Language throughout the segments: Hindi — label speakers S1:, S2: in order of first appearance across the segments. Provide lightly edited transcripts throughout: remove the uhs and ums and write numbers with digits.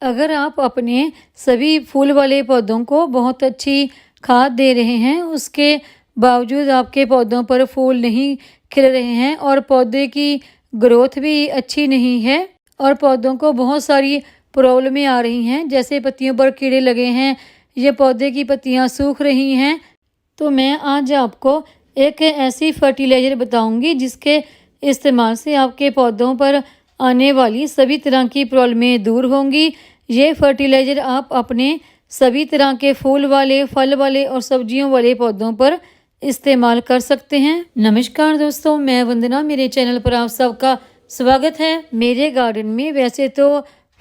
S1: अगर आप अपने सभी फूल वाले पौधों को बहुत अच्छी खाद दे रहे हैं, उसके बावजूद आपके पौधों पर फूल नहीं खिल रहे हैं और पौधे की ग्रोथ भी अच्छी नहीं है और पौधों को बहुत सारी प्रॉब्लमें आ रही हैं, जैसे पत्तियों पर कीड़े लगे हैं, ये पौधे की पत्तियां सूख रही हैं, तो मैं आज आपको एक ऐसी फर्टिलाइज़र बताऊंगी जिसके इस्तेमाल से आपके पौधों पर आने वाली सभी तरह की प्रॉब्लमें दूर होंगी। ये फर्टिलाइज़र आप अपने सभी तरह के फूल वाले, फल वाले और सब्जियों वाले पौधों पर इस्तेमाल कर सकते हैं। नमस्कार दोस्तों, मैं वंदना, मेरे चैनल पर आप सबका स्वागत है। मेरे गार्डन में वैसे तो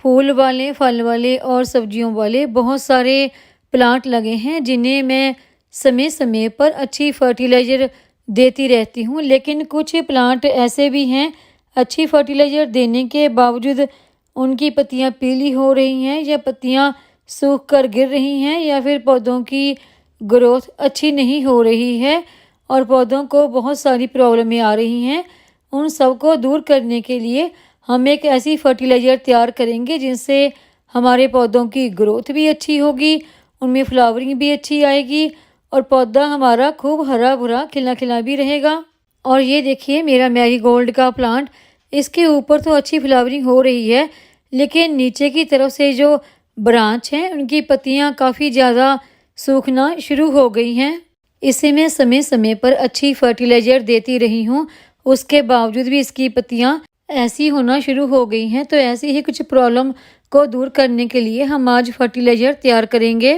S1: फूल वाले, फल वाले और सब्जियों वाले बहुत सारे प्लांट लगे हैं जिन्हें मैं समय समय पर अच्छी फर्टिलाइज़र देती रहती हूँ, लेकिन कुछ प्लांट ऐसे भी हैं अच्छी फर्टिलाइज़र देने के बावजूद उनकी पत्तियाँ पीली हो रही हैं या पत्तियाँ सूख कर गिर रही हैं या फिर पौधों की ग्रोथ अच्छी नहीं हो रही है और पौधों को बहुत सारी प्रॉब्लमें आ रही हैं। उन सब को दूर करने के लिए हम एक ऐसी फर्टिलाइज़र तैयार करेंगे जिनसे हमारे पौधों की ग्रोथ भी अच्छी होगी, उनमें फ्लावरिंग भी अच्छी आएगी और पौधा हमारा खूब हरा भरा खिला खिला भी रहेगा। और ये देखिए मेरा मैरीगोल्ड का प्लांट, इसके ऊपर तो अच्छी फ्लावरिंग हो रही है, लेकिन नीचे की तरफ से जो ब्रांच हैं उनकी पत्तियां काफ़ी ज़्यादा सूखना शुरू हो गई हैं। इसे मैं समय समय पर अच्छी फर्टिलाइज़र देती रही हूँ, उसके बावजूद भी इसकी पत्तियां ऐसी होना शुरू हो गई हैं। तो ऐसी ही कुछ प्रॉब्लम को दूर करने के लिए हम आज फर्टिलाइज़र तैयार करेंगे।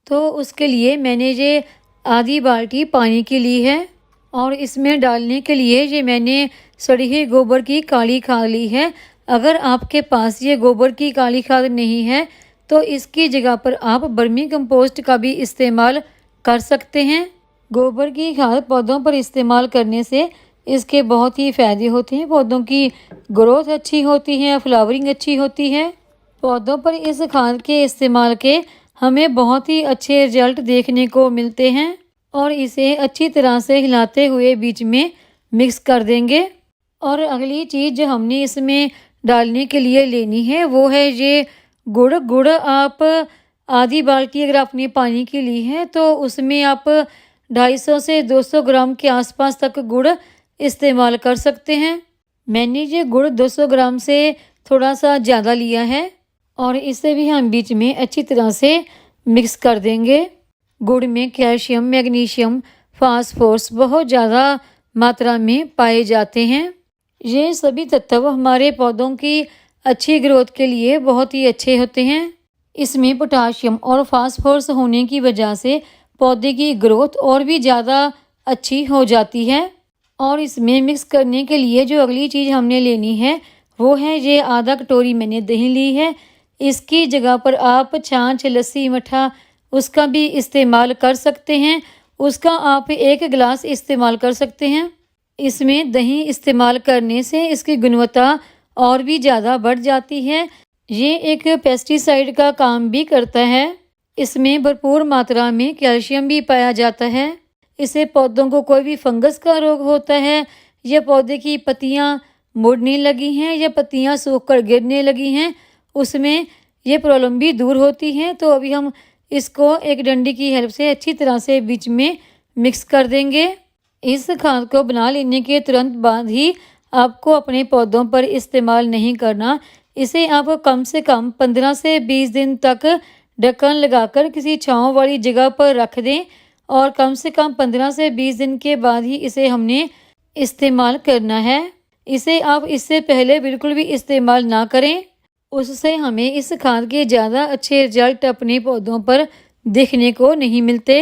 S1: तो उसके लिए मैंने ये आधी बाल्टी पानी की ली है और इसमें डालने के लिए ये मैंने सड़ी हुई गोबर की काली खाद ली है। अगर आपके पास ये गोबर की काली खाद नहीं है तो इसकी जगह पर आप वर्मी कंपोस्ट का भी इस्तेमाल कर सकते हैं। गोबर की खाद पौधों पर इस्तेमाल करने से इसके बहुत ही फ़ायदे होते हैं। पौधों की ग्रोथ अच्छी होती है, फ्लावरिंग अच्छी होती है। पौधों पर इस खाद के इस्तेमाल के हमें बहुत ही अच्छे रिजल्ट देखने को मिलते हैं। और इसे अच्छी तरह से हिलाते हुए बीच में मिक्स कर देंगे। और अगली चीज़ जो हमने इसमें डालने के लिए लेनी है वो है ये गुड़। गुड़ आप आधी बाल्टी अगर आपने पानी की ली है तो उसमें आप 250 से 200 ग्राम के आसपास तक गुड़ इस्तेमाल कर सकते हैं। मैंने ये गुड़ 200 ग्राम से थोड़ा सा ज़्यादा लिया है और इसे भी हम बीच में अच्छी तरह से मिक्स कर देंगे। गुड़ में कैल्शियम, मैग्नीशियम, फास्फोरस बहुत ज़्यादा मात्रा में पाए जाते हैं। ये सभी तत्व हमारे पौधों की अच्छी ग्रोथ के लिए बहुत ही अच्छे होते हैं। इसमें पोटाशियम और फास्फोरस होने की वजह से पौधे की ग्रोथ और भी ज़्यादा अच्छी हो जाती है। और इसमें मिक्स करने के लिए जो अगली चीज़ हमने लेनी है वो है ये आधा कटोरी मैंने दही ली है। इसकी जगह पर आप छाछ, लस्सी, मट्ठा उसका भी इस्तेमाल कर सकते हैं। उसका आप 1 गिलास इस्तेमाल कर सकते हैं। इसमें दही इस्तेमाल करने से इसकी गुणवत्ता और भी ज़्यादा बढ़ जाती है। ये एक पेस्टिसाइड का काम भी करता है। इसमें भरपूर मात्रा में कैल्शियम भी पाया जाता है। इससे पौधों को कोई भी फंगस का रोग होता है या पौधे की पत्तियां मुड़ने लगी हैं या पत्तियां सूखकर गिरने लगी हैं, उसमें ये प्रॉब्लम भी दूर होती है। तो अभी हम इसको एक डंडी की हेल्प से अच्छी तरह से बीच में मिक्स कर देंगे। इस खाद को बना लेने के तुरंत बाद ही आपको अपने पौधों पर इस्तेमाल नहीं करना। इसे आप कम से कम 15 से 20 दिन तक ढक्कन लगाकर किसी छांव वाली जगह पर रख दें और कम से कम 15 से 20 दिन के बाद ही इसे हमने इस्तेमाल करना है। इसे आप इससे पहले बिल्कुल भी इस्तेमाल ना करें, उससे हमें इस खाद के ज़्यादा अच्छे रिजल्ट अपने पौधों पर देखने को नहीं मिलते।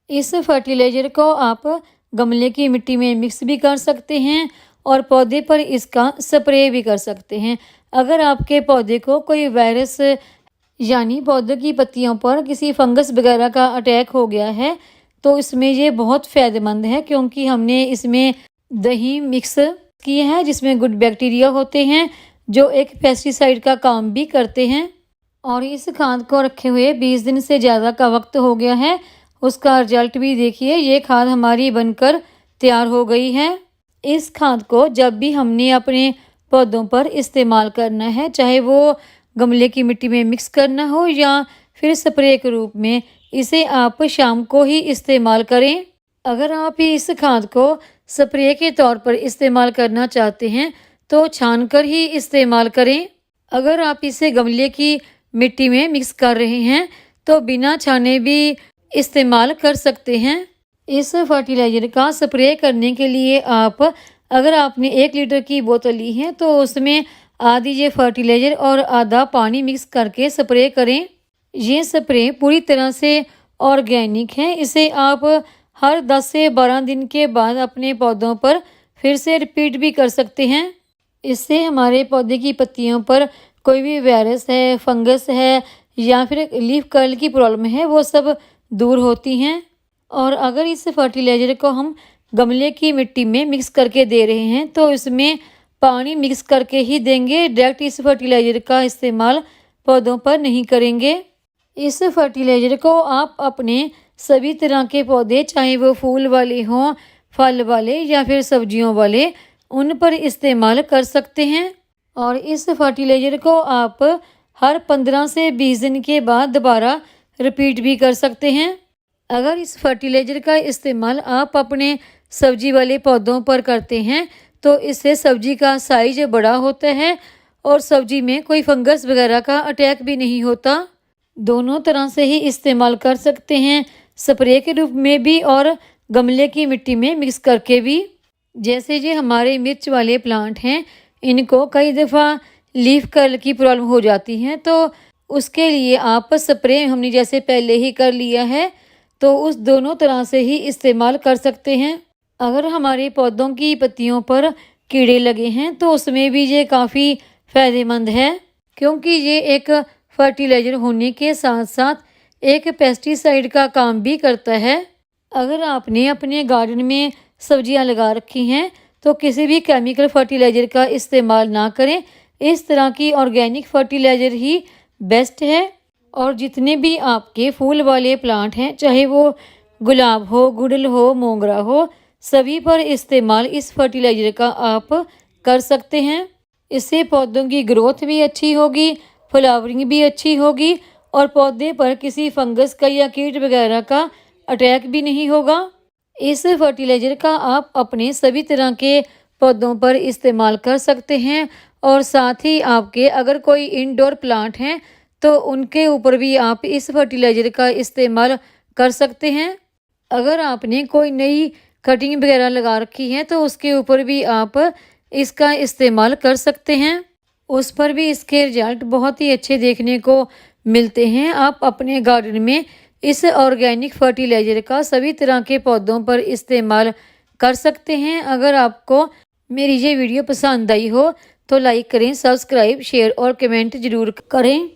S1: इस फर्टिलाइज़र को आप गमले की मिट्टी में मिक्स भी कर सकते हैं और पौधे पर इसका स्प्रे भी कर सकते हैं। अगर आपके पौधे को कोई वायरस यानी पौधे की पत्तियों पर किसी फंगस वगैरह का अटैक हो गया है तो इसमें ये बहुत फ़ायदेमंद है, क्योंकि हमने इसमें दही मिक्स किया है जिसमें गुड बैक्टीरिया होते हैं जो एक पेस्टिसाइड का काम भी करते हैं। और इस खाद को रखे हुए 20 दिन से ज़्यादा का वक्त हो गया है। उसका रिजल्ट भी देखिए, ये खाद हमारी बनकर तैयार हो गई है। इस खाद को जब भी हमने अपने पौधों पर इस्तेमाल करना है, चाहे वो गमले की मिट्टी में मिक्स करना हो या फिर स्प्रे के रूप में, इसे आप शाम को ही इस्तेमाल करें। अगर आप इस खाद को स्प्रे के तौर पर इस्तेमाल करना चाहते हैं तो छान कर ही इस्तेमाल करें। अगर आप इसे गमले की मिट्टी में मिक्स कर रहे हैं तो बिना छाने भी इस्तेमाल कर सकते हैं। इस फर्टिलाइज़र का स्प्रे करने के लिए अगर आपने 1 लीटर की बोतल ली है तो उसमें आधी ये फर्टिलाइज़र और आधा पानी मिक्स करके स्प्रे करें। ये स्प्रे पूरी तरह से ऑर्गेनिक है। इसे आप हर 10 से 12 दिन के बाद अपने पौधों पर फिर से रिपीट भी कर सकते हैं। इससे हमारे पौधे की पत्तियों पर कोई भी वायरस है, फंगस है या फिर लीफ कर्ल की प्रॉब्लम है, वो सब दूर होती हैं। और अगर इस फर्टिलाइज़र को हम गमले की मिट्टी में मिक्स करके दे रहे हैं तो इसमें पानी मिक्स करके ही देंगे। डायरेक्ट इस फर्टिलाइज़र का इस्तेमाल पौधों पर नहीं करेंगे। इस फर्टिलाइज़र को आप अपने सभी तरह के पौधे, चाहे वो फूल वाले हों, फल वाले या फिर सब्जियों वाले, उन पर इस्तेमाल कर सकते हैं। और इस फर्टिलाइज़र को आप हर 15 से 20 दिन के बाद दोबारा रिपीट भी कर सकते हैं। अगर इस फर्टिलाइज़र का इस्तेमाल आप अपने सब्जी वाले पौधों पर करते हैं तो इससे सब्जी का साइज बड़ा होता है और सब्जी में कोई फंगस वगैरह का अटैक भी नहीं होता। दोनों तरह से ही इस्तेमाल कर सकते हैं, स्प्रे के रूप में भी और गमले की मिट्टी में मिक्स करके भी। जैसे ये हमारे मिर्च वाले प्लांट हैं, इनको कई दफ़ा लीफ कर्ल की प्रॉब्लम हो जाती है तो उसके लिए आप स्प्रे हमने जैसे पहले ही कर लिया है तो उस दोनों तरह से ही इस्तेमाल कर सकते हैं। अगर हमारे पौधों की पत्तियों पर कीड़े लगे हैं तो उसमें भी ये काफ़ी फ़ायदेमंद है, क्योंकि ये एक फर्टिलाइज़र होने के साथ साथ एक पेस्टिसाइड का काम भी करता है। अगर आपने अपने गार्डन में सब्जियां लगा रखी हैं तो किसी भी केमिकल फर्टिलाइज़र का इस्तेमाल ना करें। इस तरह की ऑर्गेनिक फर्टिलाइज़र ही बेस्ट है। और जितने भी आपके फूल वाले प्लांट हैं, चाहे वो गुलाब हो, गुड़हल हो, मोगरा हो, सभी पर इस्तेमाल इस फर्टिलाइज़र का आप कर सकते हैं। इससे पौधों की ग्रोथ भी अच्छी होगी, फ्लावरिंग भी अच्छी होगी और पौधे पर किसी फंगस का या कीट वगैरह का अटैक भी नहीं होगा। इस फर्टिलाइज़र का आप अपने सभी तरह के पौधों पर इस्तेमाल कर सकते हैं और साथ ही आपके अगर कोई इंडोर प्लांट हैं तो उनके ऊपर भी आप इस फर्टिलाइज़र का इस्तेमाल कर सकते हैं। अगर आपने कोई नई कटिंग वगैरह लगा रखी है तो उसके ऊपर भी आप इसका इस्तेमाल कर सकते हैं, उस पर भी इसके रिजल्ट बहुत ही अच्छे देखने को मिलते हैं। आप अपने गार्डन में इस ऑर्गेनिक फर्टिलाइज़र का सभी तरह के पौधों पर इस्तेमाल कर सकते हैं। अगर आपको मेरी ये वीडियो पसंद आई हो तो लाइक करें, सब्सक्राइब, शेयर और कमेंट ज़रूर करें।